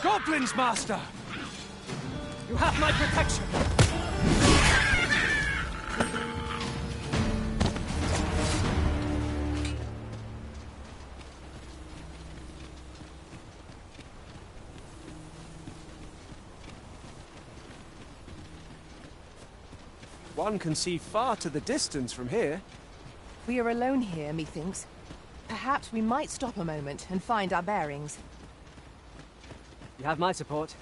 Goblins, Master! You have my protection! One can see far to the distance from here. We are alone here, methinks. Perhaps we might stop a moment and find our bearings. You have my support.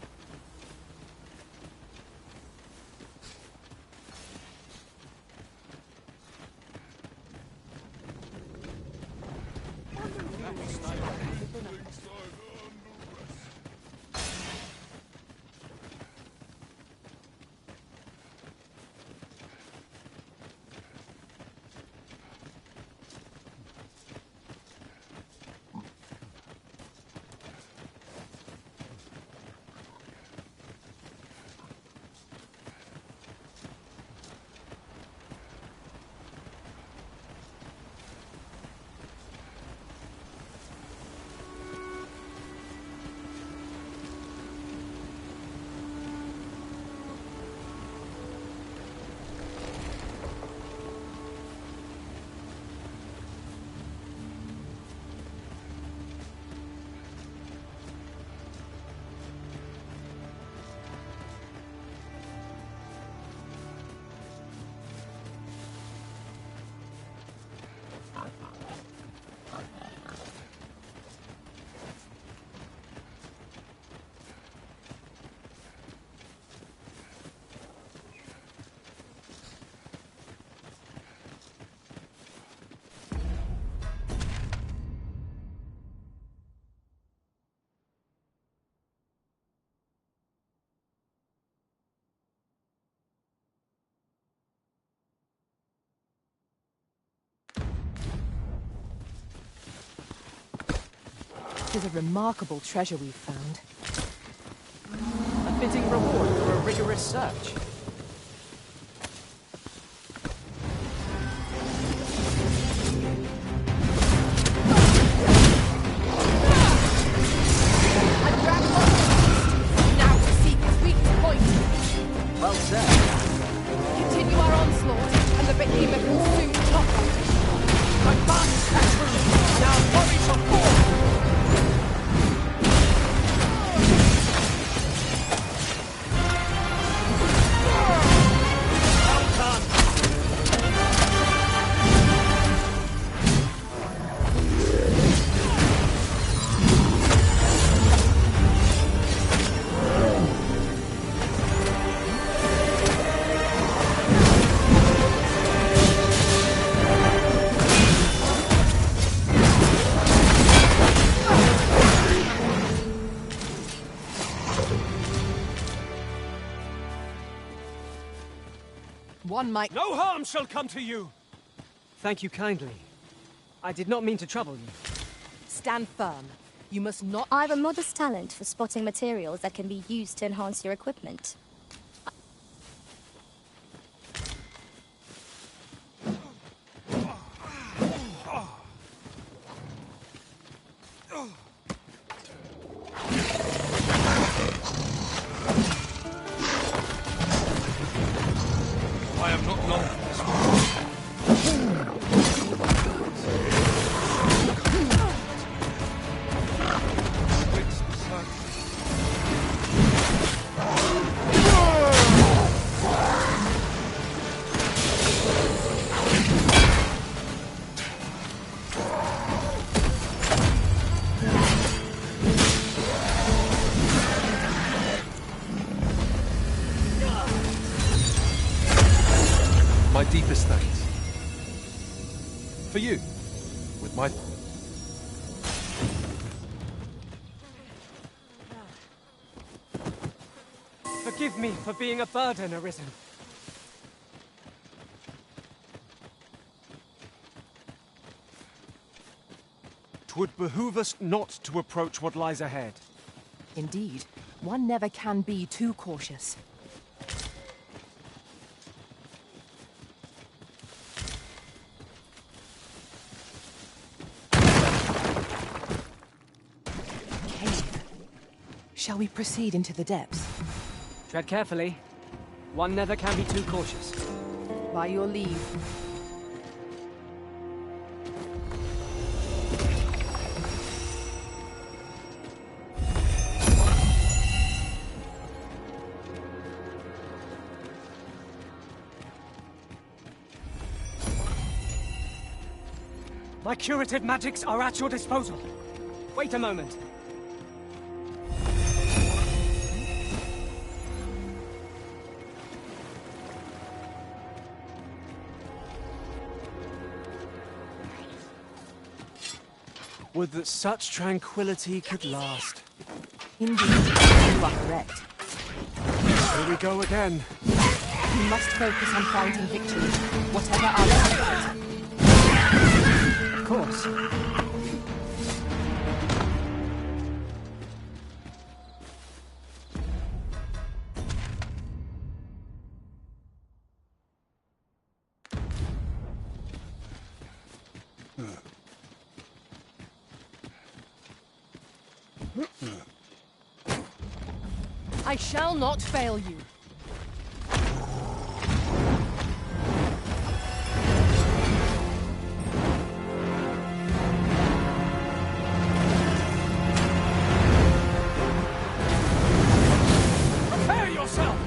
It is a remarkable treasure we've found. A fitting reward for a rigorous search. Now to seek its weakest point. Well said. Continue our onslaught, and the behemoth will soon top us. Advance, Catherine! Now hurry to fall! One might... No harm shall come to you! Thank you kindly. I did not mean to trouble you. Stand firm. You must not... I have a modest talent for spotting materials that can be used to enhance your equipment. I am not long for this one. Wits Berserk. My deepest thanks. For you, with my... Forgive me for being a burden, Arisen. 'Twould behoove us not to approach what lies ahead. Indeed, one never can be too cautious. Shall we proceed into the depths? Tread carefully. One never can be too cautious. By your leave. My curative magics are at your disposal. Wait a moment. Would that such tranquility could last. Indeed, you are correct. Here we go again. We must focus on finding victory, whatever our effort. Of course. I shall not fail you. Prepare yourself!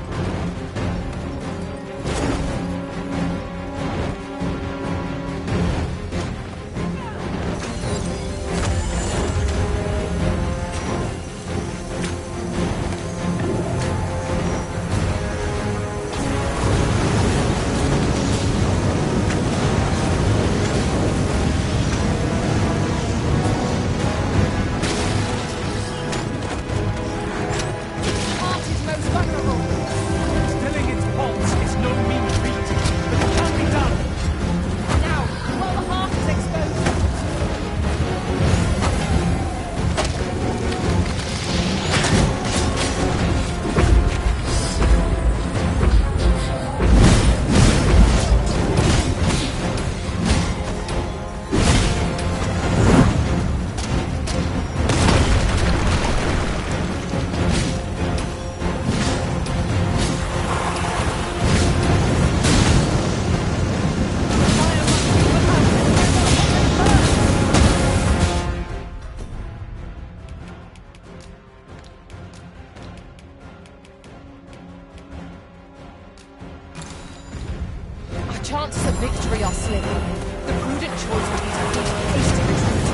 Chances of victory are slim. The prudent choice would be to take hasty retreat.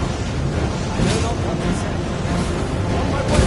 I know not what to say. On my way!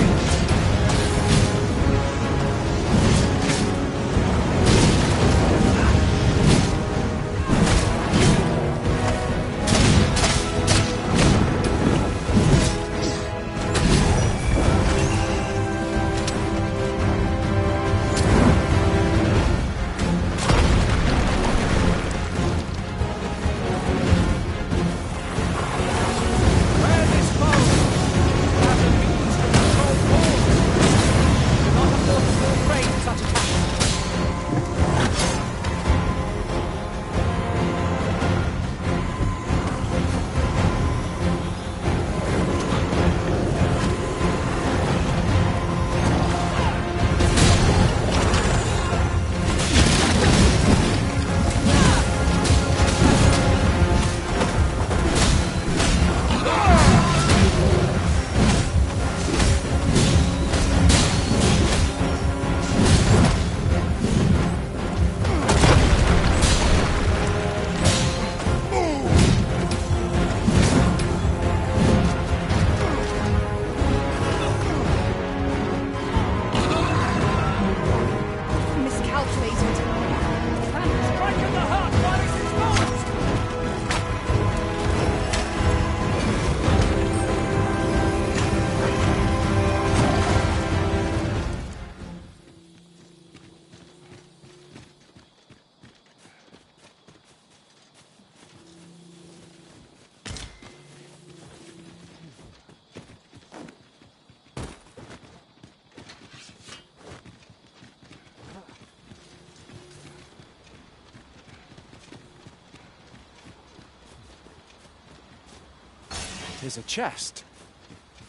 It is a chest.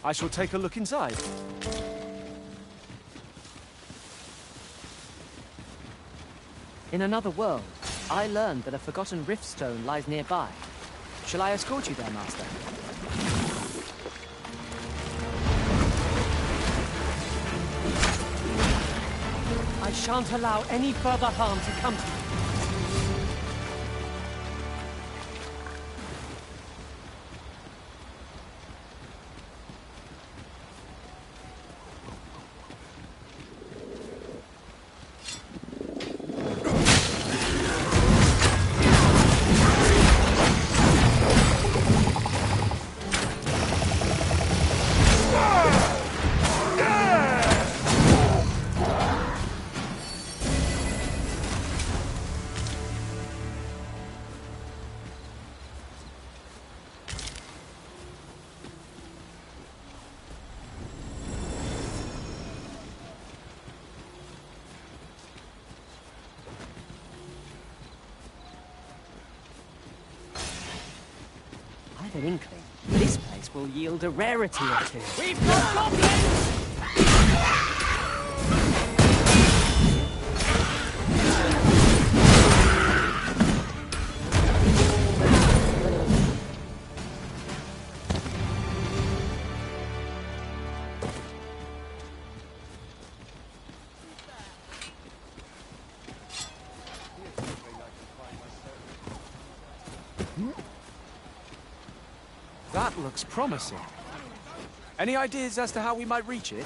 I shall take a look inside. In another world, I learned that a forgotten riftstone lies nearby. Shall I escort you there, Master? I shan't allow any further harm to come to you. I have an inkling. This place will yield a rarity or two. We've got goblins! That looks promising. Any ideas as to how we might reach it?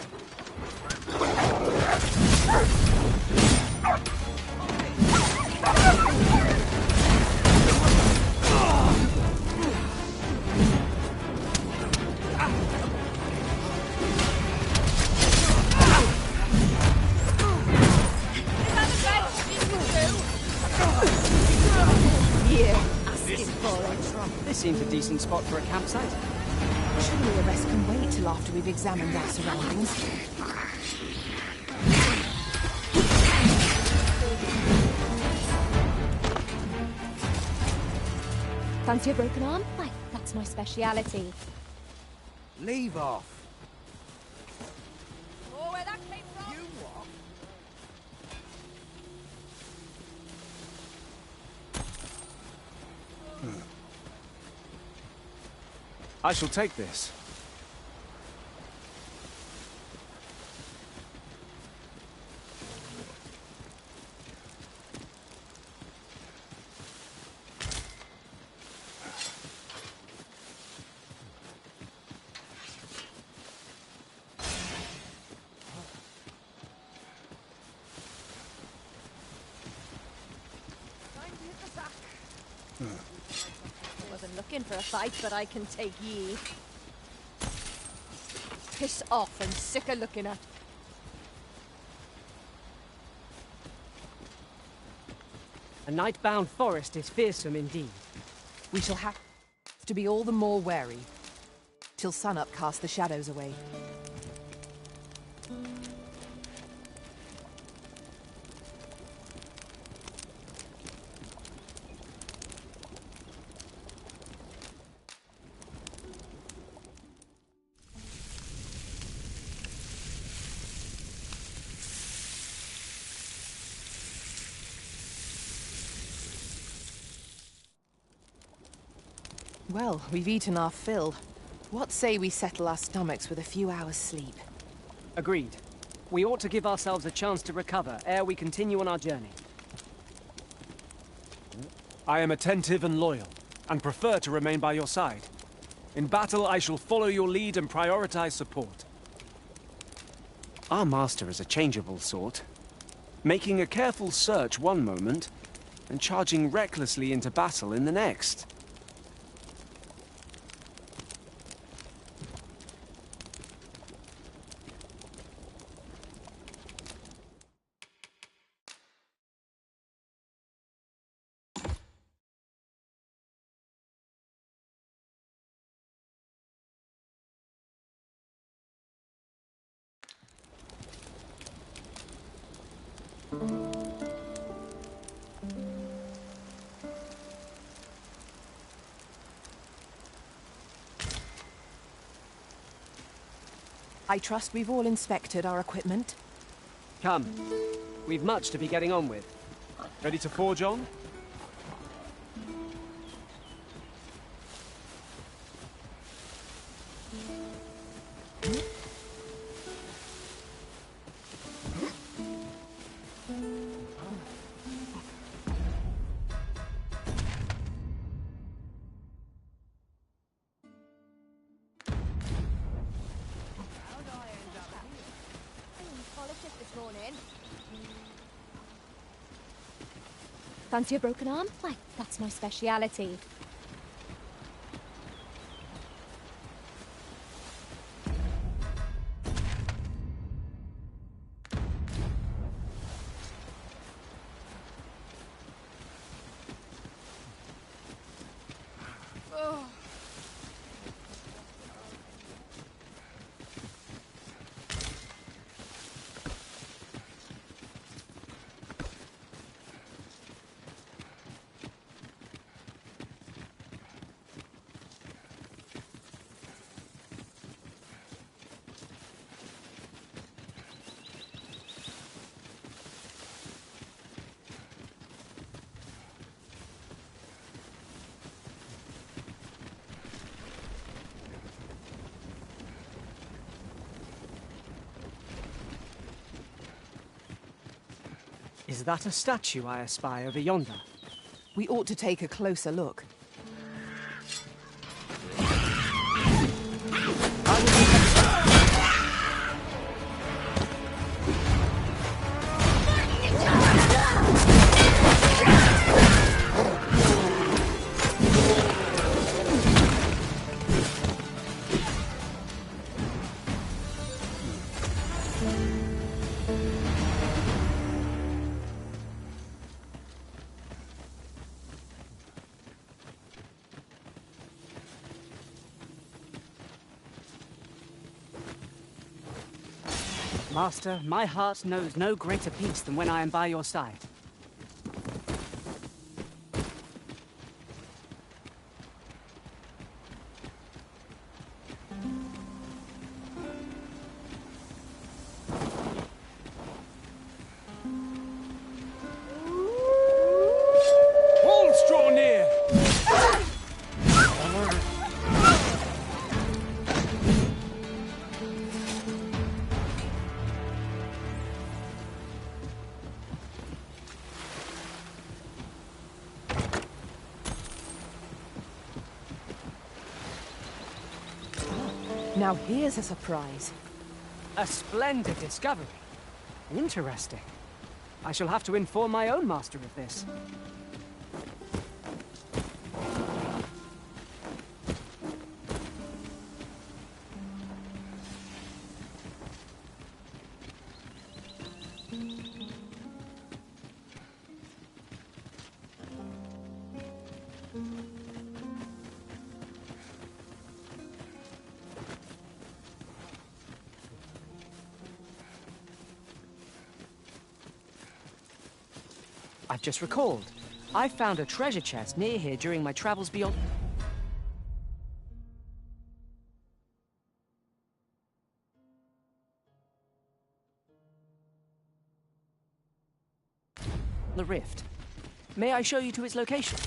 This seems a decent spot for a campsite. Surely the rest can wait till after we've examined our surroundings. Fancy a broken arm? Why, that's my speciality. Leave off. Oh, where that came from? You what? I shall take this. Wasn't looking for a fight, but I can take ye. Piss off and sick of looking at. A night-bound forest is fearsome indeed. We shall have to be all the more wary till sunup casts the shadows away. Well, we've eaten our fill. What say we settle our stomachs with a few hours' sleep? Agreed. We ought to give ourselves a chance to recover ere we continue on our journey. I am attentive and loyal, and prefer to remain by your side. In battle, I shall follow your lead and prioritize support. Our master is a changeable sort, making a careful search one moment, and charging recklessly into battle in the next. I trust we've all inspected our equipment. Come. We've much to be getting on with. Ready to forge on? This morning. Fancy a broken arm? Why, that's my speciality. Is that a statue I espy over yonder? We ought to take a closer look. Master, my heart knows no greater peace than when I am by your side. Walls draw near! Now here's a surprise. A splendid discovery. Interesting. I shall have to inform my own master of this. I've just recalled. I found a treasure chest near here during my travels beyond... the rift. May I show you to its location?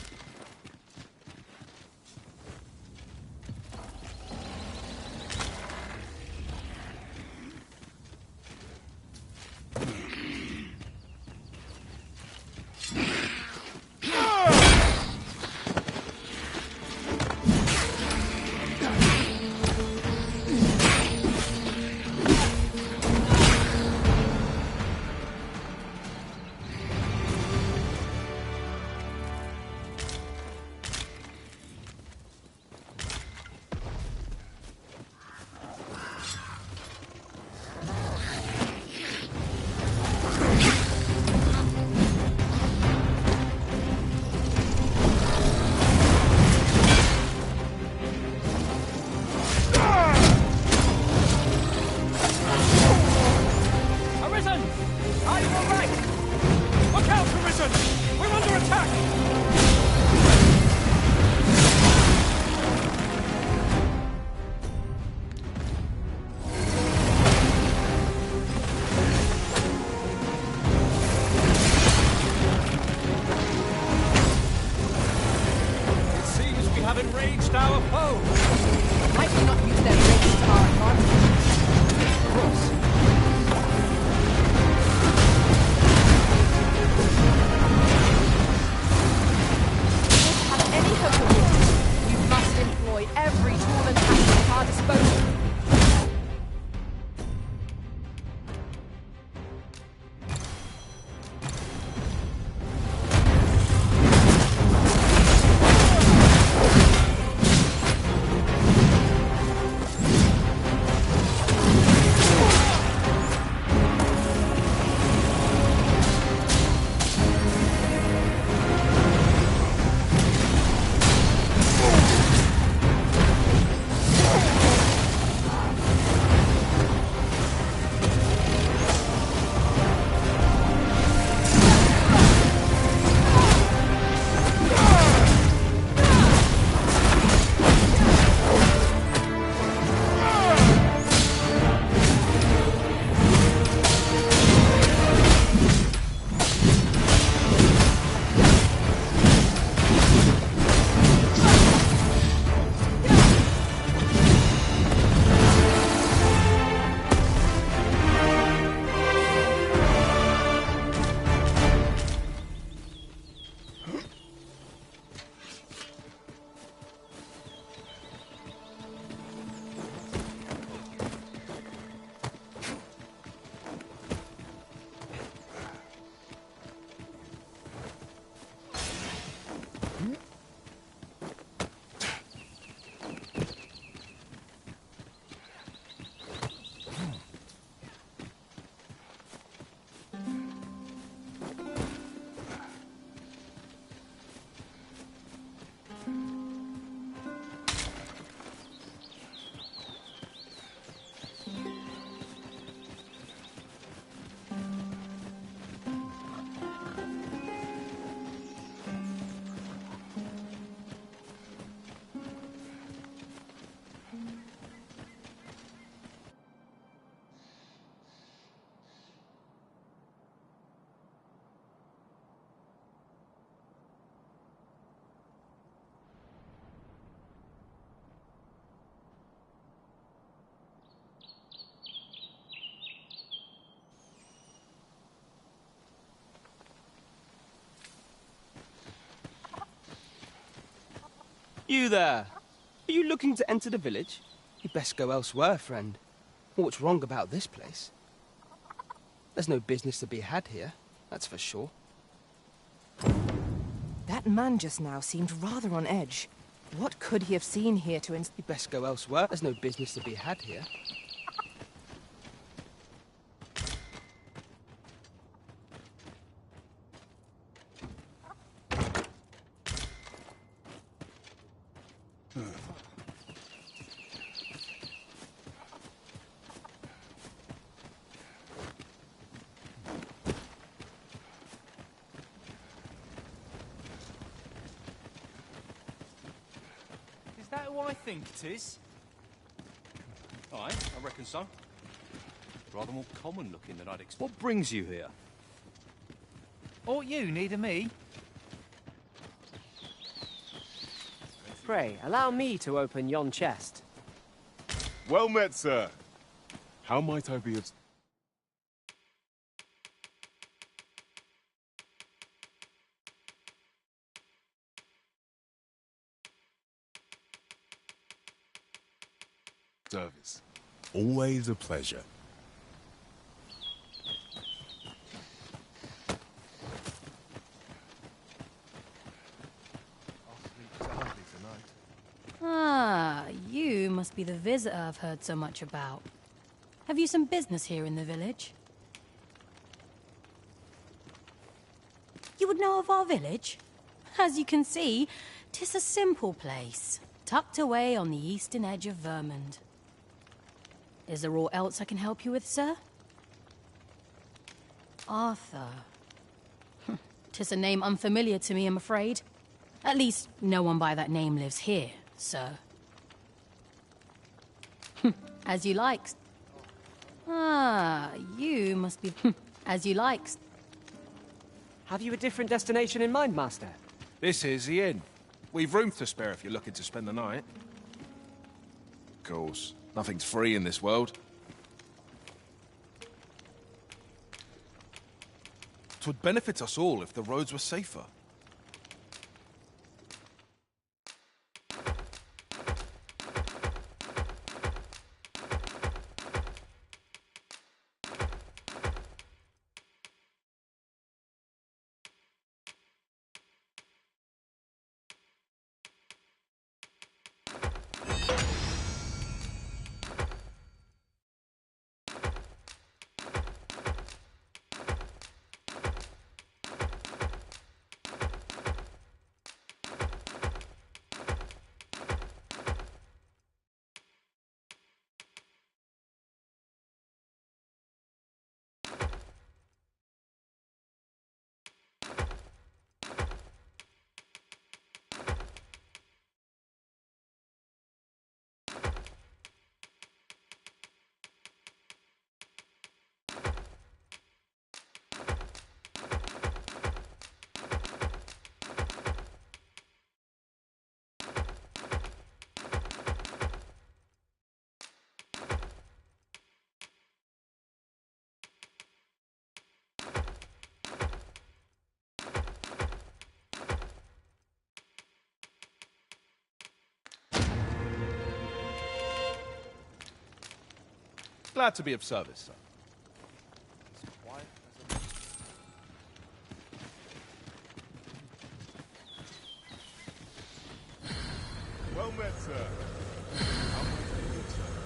You there! Are you looking to enter the village? You'd best go elsewhere, friend. What's wrong about this place? There's no business to be had here, that's for sure. That man just now seemed rather on edge. What could he have seen here to You'd best go elsewhere. There's no business to be had here. Is that who I think it is? Aye, I reckon so. Rather more common looking than I'd expect. What brings you here? Ought you needing me? Pray, allow me to open yon chest. Well met, sir. How might I be of... service? Always a pleasure. Ah, you must be the visitor I've heard so much about. Have you some business here in the village? You would know of our village? As you can see, 'tis a simple place, tucked away on the eastern edge of Vermund. Is there aught else I can help you with, sir? Arthur. 'Tis a name unfamiliar to me, I'm afraid. At least, no one by that name lives here, sir. As you like. Ah, you must be... As you like. Have you a different destination in mind, Master? This is the inn. We've room to spare if you're looking to spend the night. Of course, nothing's free in this world. 'Twould benefit us all if the roads were safer. Glad to be of service, sir. Well met, sir. How might I be of service?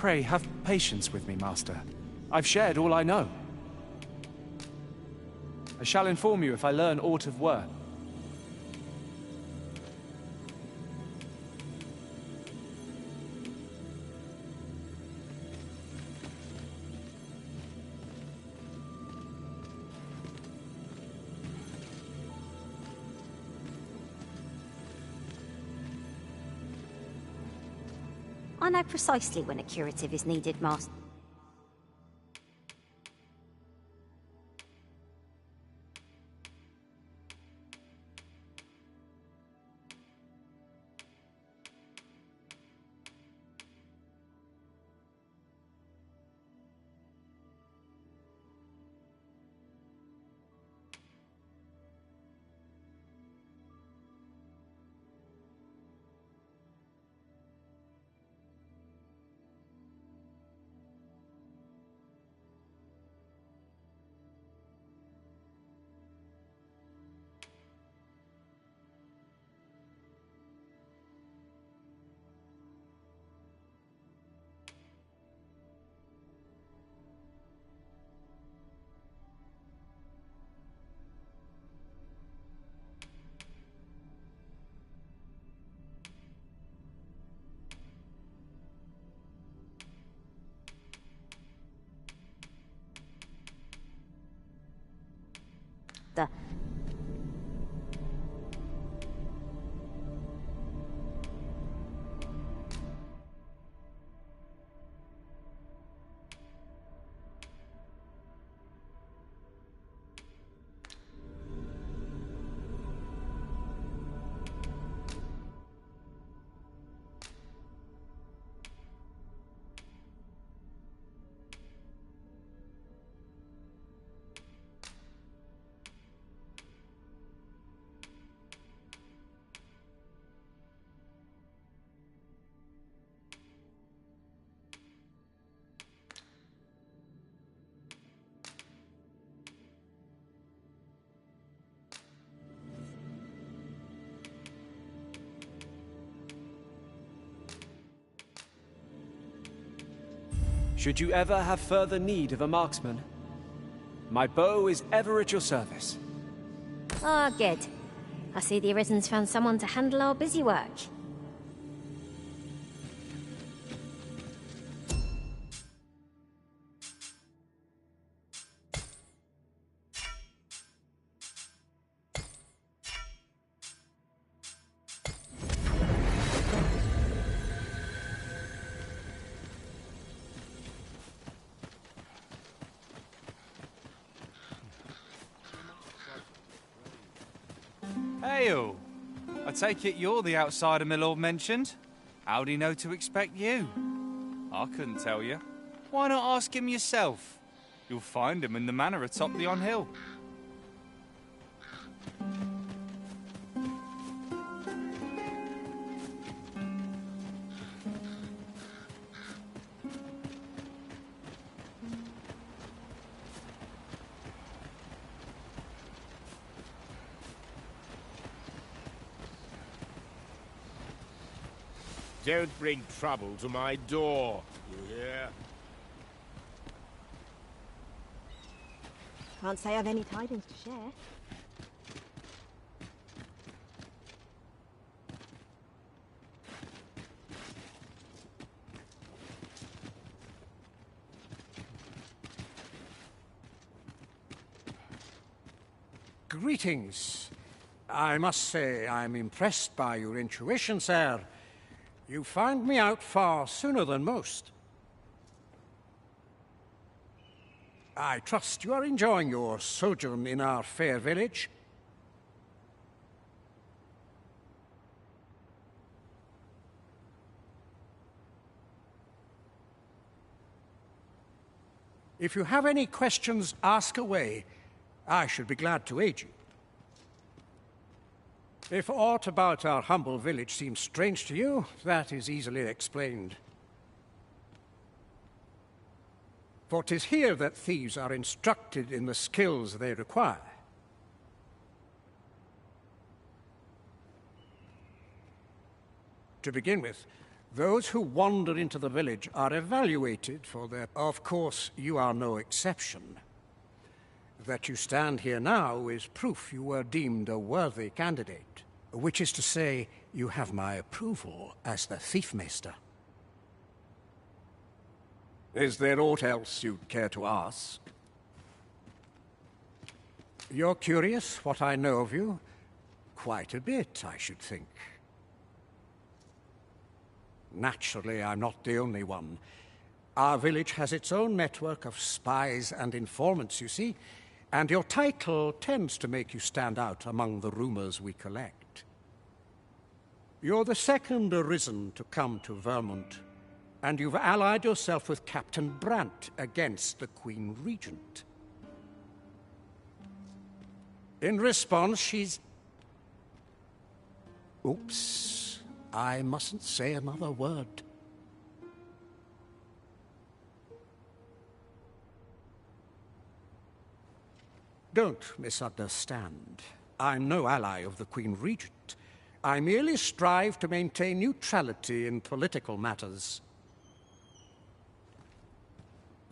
Pray, have patience with me, Master. I've shared all I know. I shall inform you if I learn aught of worth. I know precisely when a curative is needed, Master. Should you ever have further need of a marksman, my bow is ever at your service. Ah, good. I see the Arisen's found someone to handle our busy work. Hail! I take it you're the outsider my lord mentioned. How'd he know to expect you? I couldn't tell you. Why not ask him yourself? You'll find him in the manor atop the on-hill. Don't bring trouble to my door, you hear? Can't say I've any tidings to share. Greetings. I must say I'm impressed by your intuition, sir. You found me out far sooner than most. I trust you are enjoying your sojourn in our fair village. If you have any questions, ask away. I should be glad to aid you. If aught about our humble village seems strange to you, that is easily explained. For 'tis here that thieves are instructed in the skills they require. To begin with, Those who wander into the village are evaluated for their... Of course, you are no exception. That you stand here now is proof you were deemed a worthy candidate. Which is to say, you have my approval as the Thiefmaster. Is there aught else you'd care to ask? You're curious what I know of you? Quite a bit, I should think. Naturally, I'm not the only one. Our village has its own network of spies and informants, you see, and your title tends to make you stand out among the rumors we collect. You're the second arisen to come to Vermont, and you've allied yourself with Captain Brant against the Queen Regent. In response, she's... Oops, I mustn't say another word. Don't misunderstand. I'm no ally of the Queen Regent. I merely strive to maintain neutrality in political matters.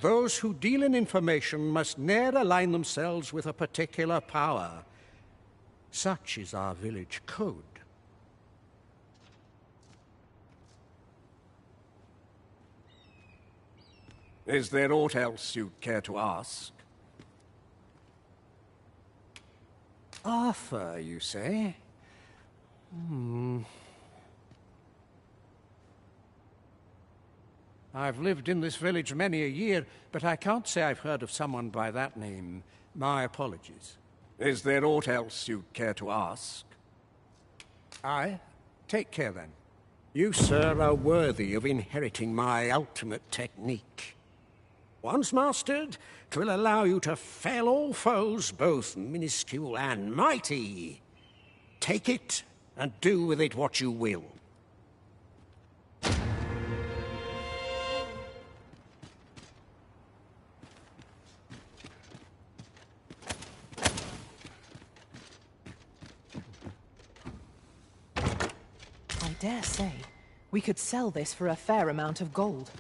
Those who deal in information must ne'er align themselves with a particular power. Such is our village code. Is there aught else you'd care to ask? Arthur, you say? I've lived in this village many a year, but I can't say I've heard of someone by that name. My apologies. Is there aught else you'd care to ask? Aye. Take care, then. You, sir, are worthy of inheriting my ultimate technique. Once mastered, 'twill allow you to fell all foes, both minuscule and mighty. Take it, and do with it what you will. I dare say, we could sell this for a fair amount of gold.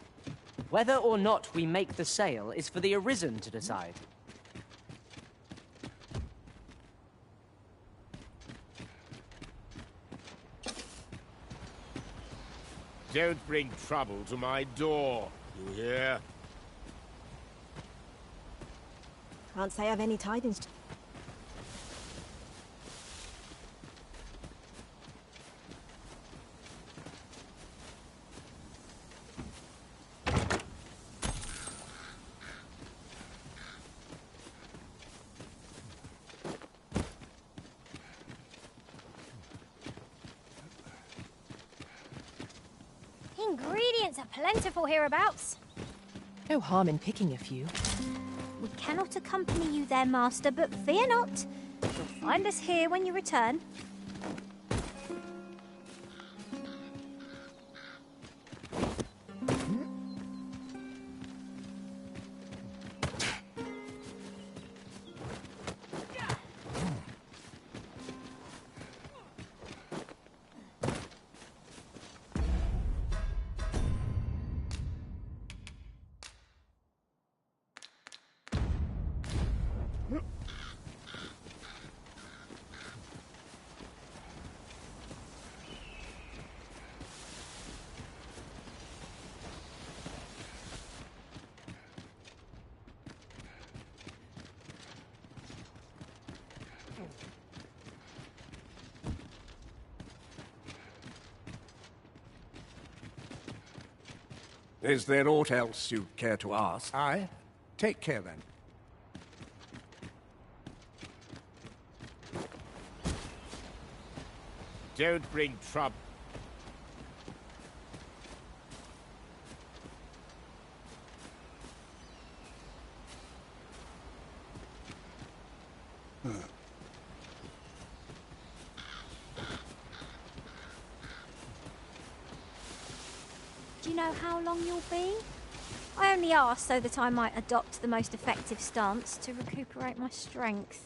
Whether or not we make the sale is for the Arisen to decide. Don't bring trouble to my door, you hear? Can't say I've any tidings. Ingredients are plentiful hereabouts. No harm in picking a few. We cannot accompany you there, Master, but fear not. You'll find us here when you return. Is there aught else you'd care to ask? Aye. Take care, then. Don't bring trouble. Do you know how long you'll be? I only asked so that I might adopt the most effective stance to recuperate my strength.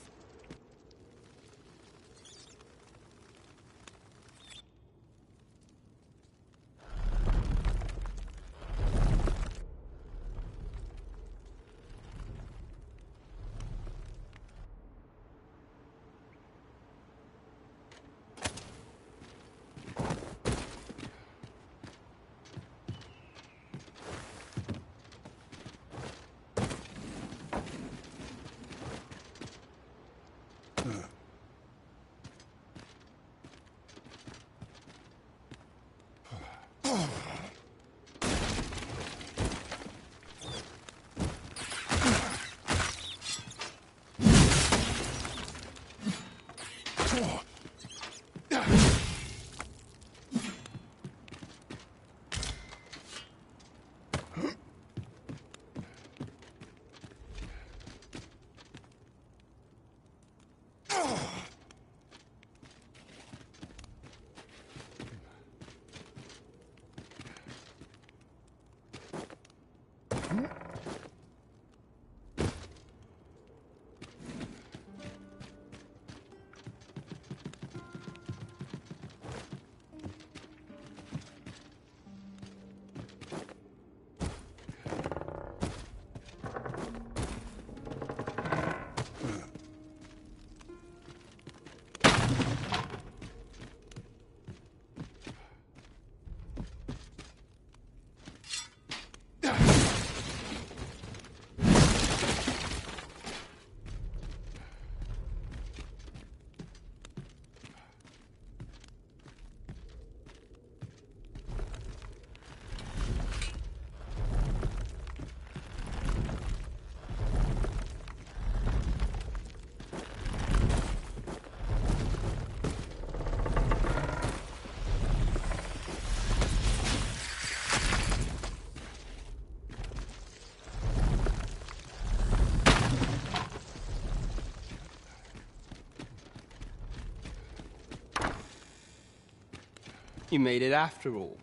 You made it after all.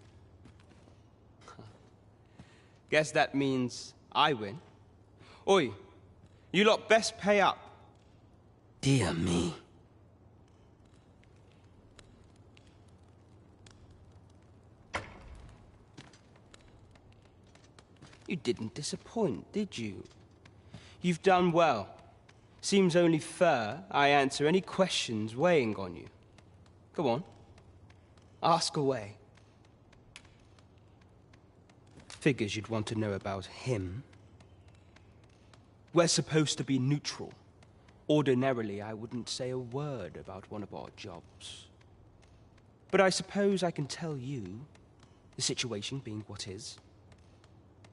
Guess that means I win. Oi, you lot best pay up. Dear me. You didn't disappoint, did you? You've done well. Seems only fair I answer any questions weighing on you. Go on. Ask away. Figures you'd want to know about him. We're supposed to be neutral. Ordinarily, I wouldn't say a word about one of our jobs. But I suppose I can tell you, the situation being what is.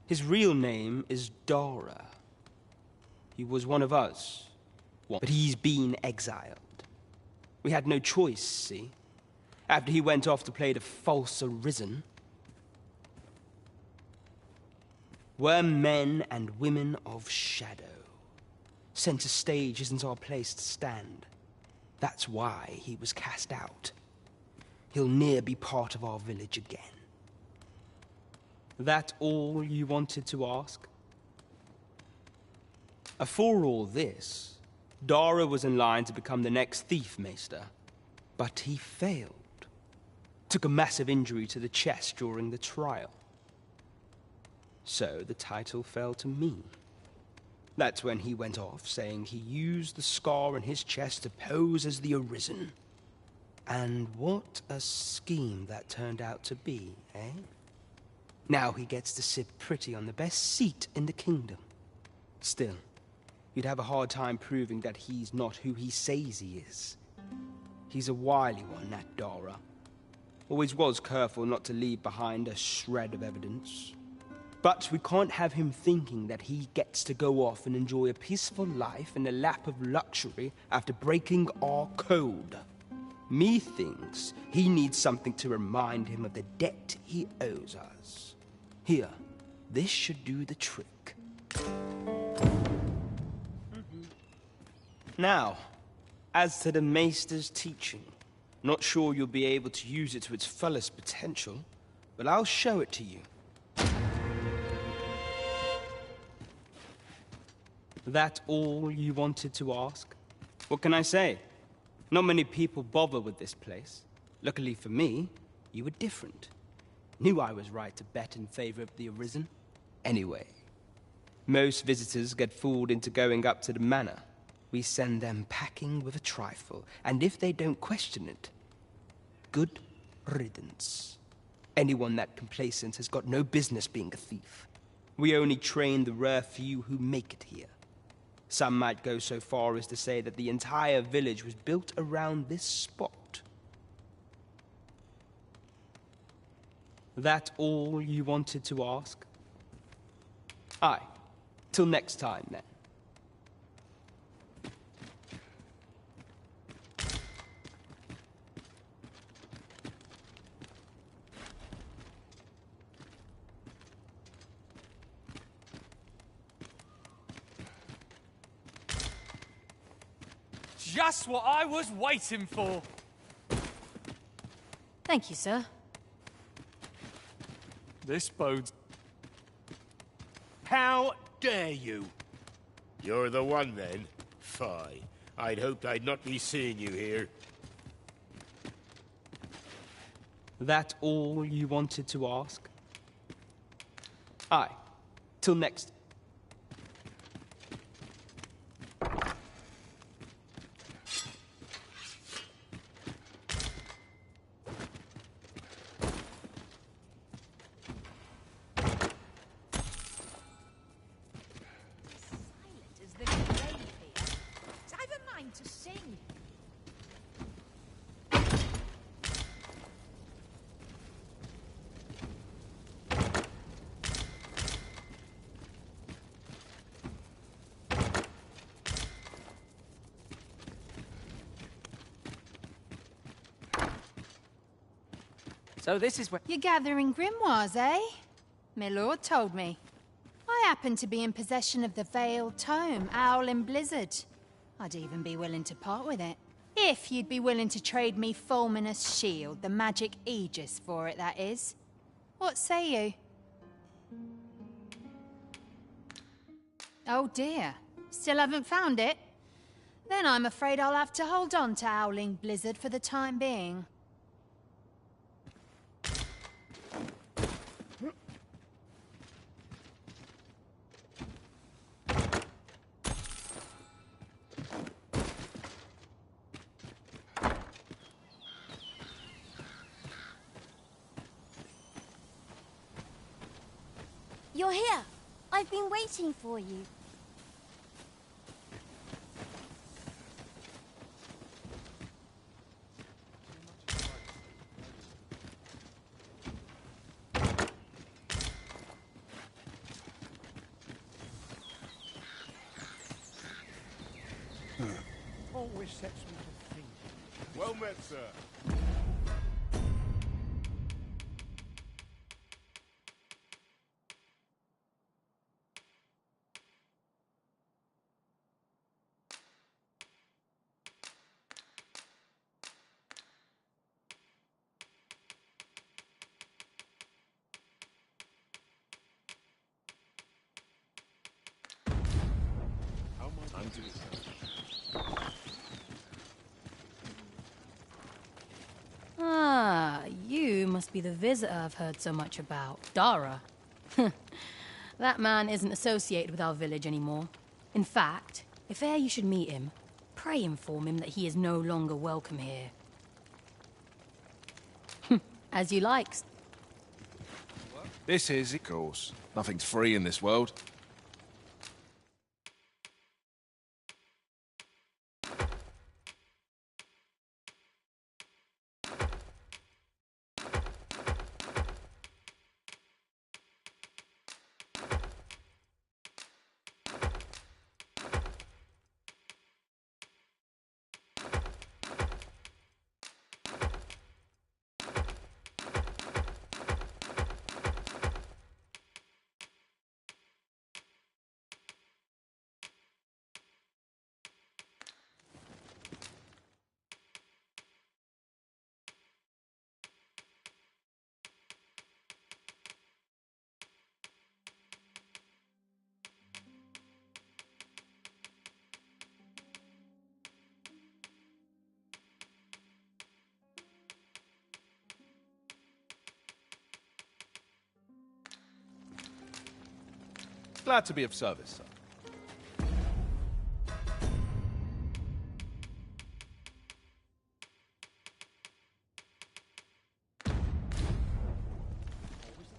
His real name is Dara. He was one of us, but he's been exiled. We had no choice, see? After he went off to play the false arisen. We're men and women of shadow. Center stage isn't our place to stand. That's why he was cast out. He'll ne'er be part of our village again. That all you wanted to ask? For all this, Dara was in line to become the next thief maester. But he failed. Took a massive injury to the chest during the trial. So the title fell to me. That's when he went off, saying he used the scar in his chest to pose as the Arisen. And what a scheme that turned out to be, eh? Now he gets to sit pretty on the best seat in the kingdom. Still, you'd have a hard time proving that he's not who he says he is. He's a wily one, that Dara. Always was careful not to leave behind a shred of evidence. But we can't have him thinking that he gets to go off and enjoy a peaceful life in a lap of luxury after breaking our code. Methinks he needs something to remind him of the debt he owes us. Here, this should do the trick. Now, as to the Maester's teaching, not sure you'll be able to use it to its fullest potential, but I'll show it to you. That all you wanted to ask? What can I say? Not many people bother with this place. Luckily for me, you were different. Knew I was right to bet in favor of the Arisen. Anyway, most visitors get fooled into going up to the manor. We send them packing with a trifle, and if they don't question it, good riddance. Anyone that complacent has got no business being a thief. We only train the rare few who make it here. Some might go so far as to say that the entire village was built around this spot. That all you wanted to ask? Aye. Till next time, then. Just what I was waiting for. Thank you, sir. This bodes. How dare you? You're the one, then? Fie. I'd hoped I'd not be seeing you here. That all you wanted to ask? Aye. Till next. So this is where... You're gathering grimoires, eh? My lord told me. I happen to be in possession of the Veiled Tome, Owl in Blizzard. I'd even be willing to part with it. If you'd be willing to trade me Fulminous Shield, the magic Aegis for it, that is. What say you? Oh dear. Still haven't found it? Then I'm afraid I'll have to hold on to Howling Blizzard for the time being. You're here. I've been waiting for you. Always sets me to think. Well met, sir. Ah, you must be the visitor I've heard so much about. Dara. That man isn't associated with our village anymore. In fact, if e'er you should meet him, pray inform him that he is no longer welcome here. As you like. This is, of course. Nothing's free in this world. Glad to be of service, sir.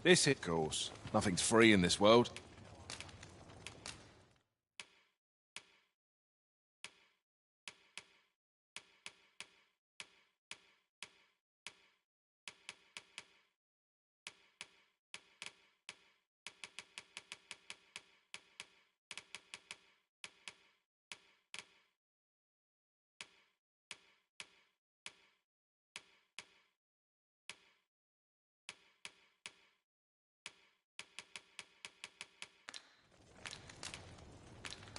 This, of course. Nothing's free in this world.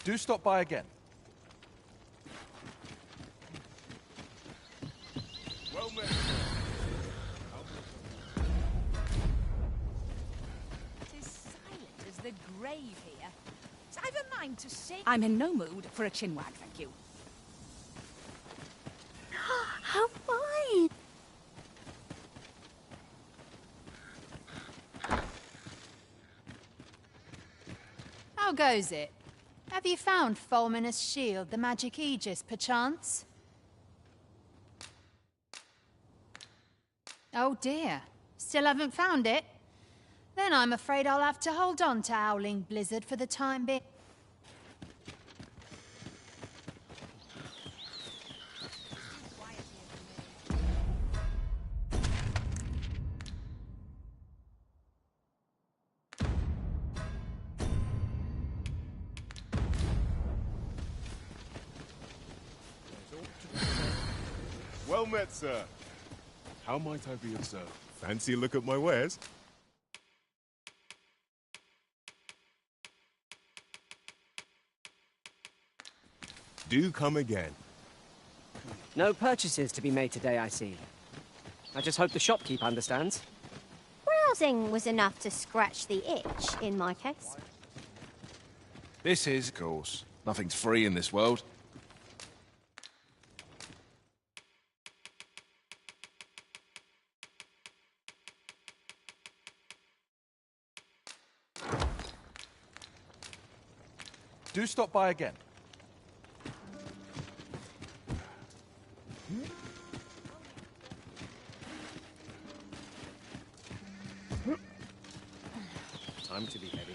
Do stop by again. Well met. Tis silent as the grave here. So I've a mind to sit. I'm in no mood for a chinwag, thank you. How fine! How goes it? Have you found Fulminous Shield, the magic Aegis, perchance? Oh dear. Still haven't found it? Then I'm afraid I'll have to hold on to Howling Blizzard for the time being. Well met, sir. How might I be of service? Fancy a look at my wares? Do come again. No purchases to be made today, I see. I just hope the shopkeep understands. Browsing was enough to scratch the itch, in my case. This is, of course. Nothing's free in this world. Do stop by again. Time to be heading.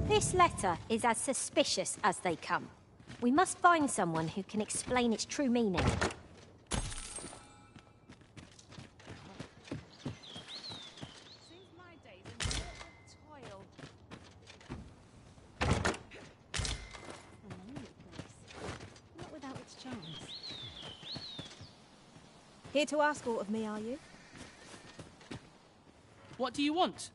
This letter is as suspicious as they come. We must find someone who can explain its true meaning. Not without its charms. Here to ask aught of me, are you? What do you want?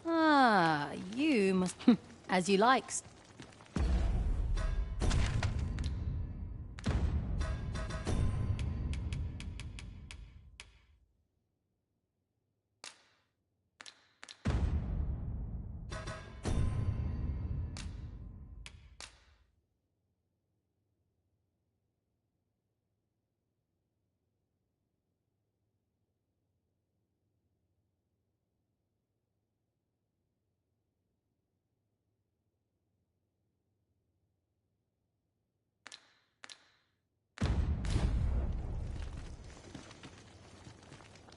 Ah, you must... as you like.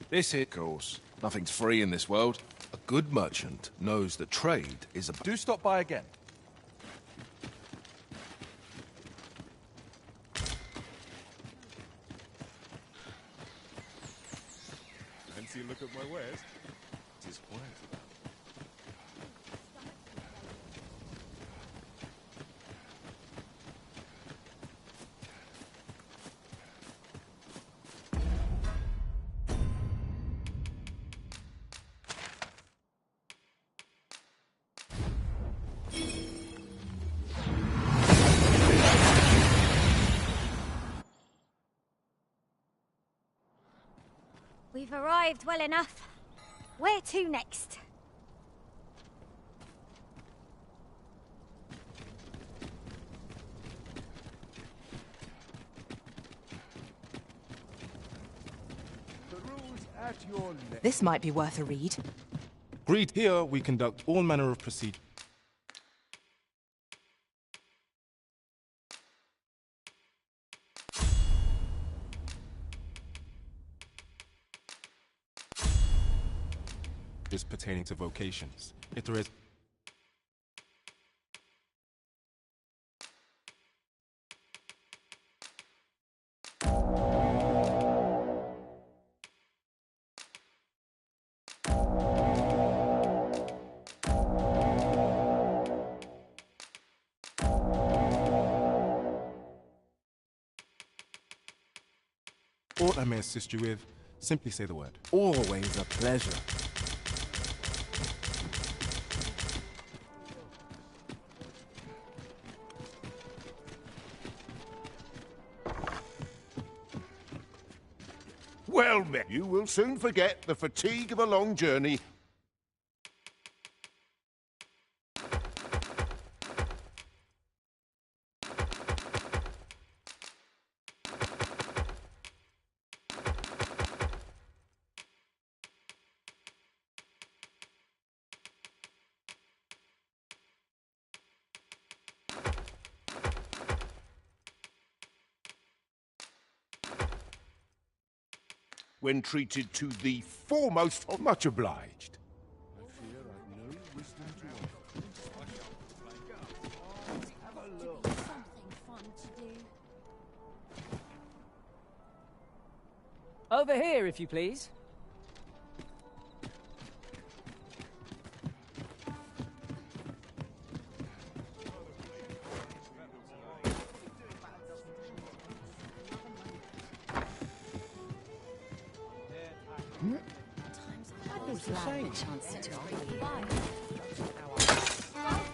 This is, of course. Nothing's free in this world. A good merchant knows that trade is a... Do stop by again. Fancy a look at my wares? It is quiet. We've arrived well enough. Where to next? The rules at your neck. This might be worth a read. Agreed. Here we conduct all manner of procedure. Pertaining to vocations. If there is aught I may assist you with, simply say the word. Always a pleasure. Well met. You will soon forget the fatigue of a long journey. When treated to the foremost, much obliged. I fear I've no wisdom to offer. Over here, if you please.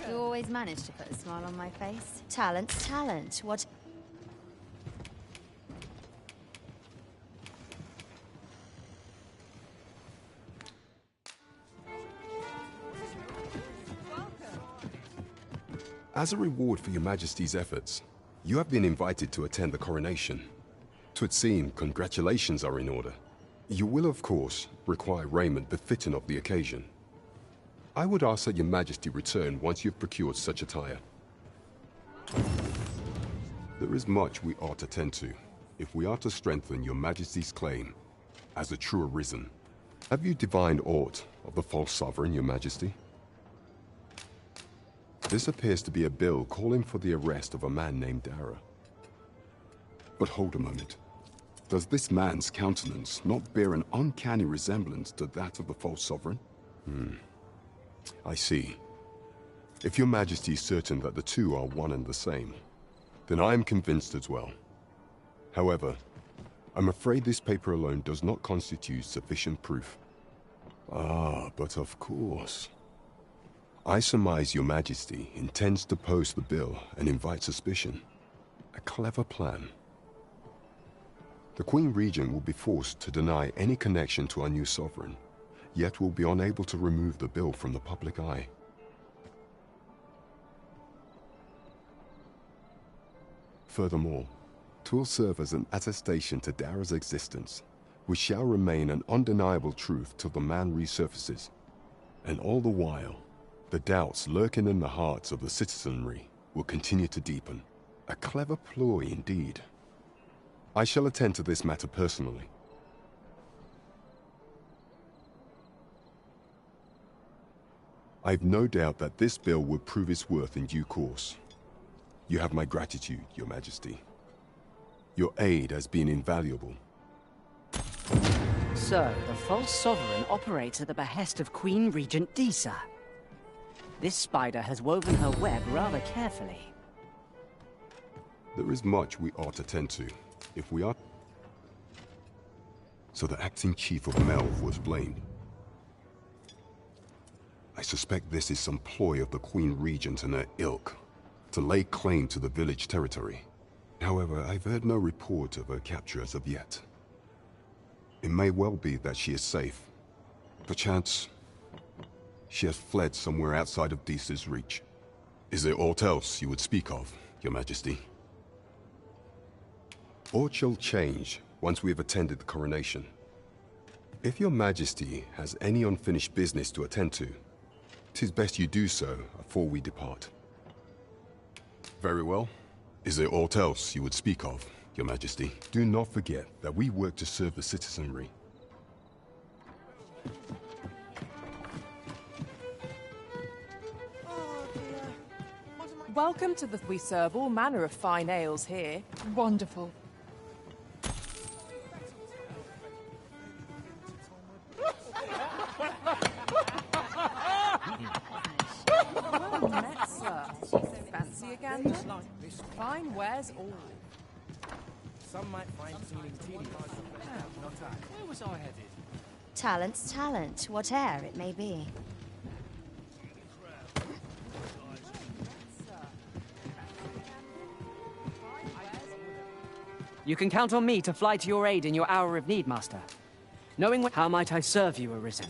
You always manage to put a smile on my face. Talent's talent. What? As a reward for your Majesty's efforts, you have been invited to attend the coronation. 'Twould seem congratulations are in order. You will, of course, require raiment befitting of the occasion. I would ask that your Majesty return once you've procured such attire. There is much we ought to tend to, if we are to strengthen your Majesty's claim as a true Arisen. Have you divined aught of the false sovereign, your Majesty? This appears to be a bill calling for the arrest of a man named Dara. But hold a moment. Does this man's countenance not bear an uncanny resemblance to that of the false sovereign? I see. If your Majesty is certain that the two are one and the same, then I am convinced as well. However, I'm afraid this paper alone does not constitute sufficient proof. Ah, but of course. I surmise your Majesty intends to post the bill and invite suspicion. A clever plan. The Queen Regent will be forced to deny any connection to our new sovereign, yet will be unable to remove the bill from the public eye. Furthermore, 'twill serve as an attestation to Dara's existence, which shall remain an undeniable truth till the man resurfaces. And all the while, the doubts lurking in the hearts of the citizenry will continue to deepen. A clever ploy indeed. I shall attend to this matter personally. I've no doubt that this bill will prove its worth in due course. You have my gratitude, your Majesty. Your aid has been invaluable. So, the false sovereign operates at the behest of Queen Regent Disa. This spider has woven her web rather carefully. There is much we ought to tend to, if we are... So the acting chief of Melv was blamed. I suspect this is some ploy of the Queen Regent and her ilk, to lay claim to the village territory. However, I've heard no report of her capture as of yet. It may well be that she is safe. Perchance, she has fled somewhere outside of Disa's reach. Is there aught else you would speak of, your Majesty? Aught shall change once we have attended the coronation. If your Majesty has any unfinished business to attend to, 'tis best you do so afore we depart. Very well. Is there aught else you would speak of, your Majesty? Do not forget that we work to serve the citizenry. Welcome to the... We serve all manner of fine ales here. Wonderful. Well met, sir. Fancy a gander? Fine wares all. Some might find feeling teeny not I. Where was I headed? Talent's talent, whate'er it may be. You can count on me to fly to your aid in your hour of need, Master. Knowing how might I serve you, Arisen?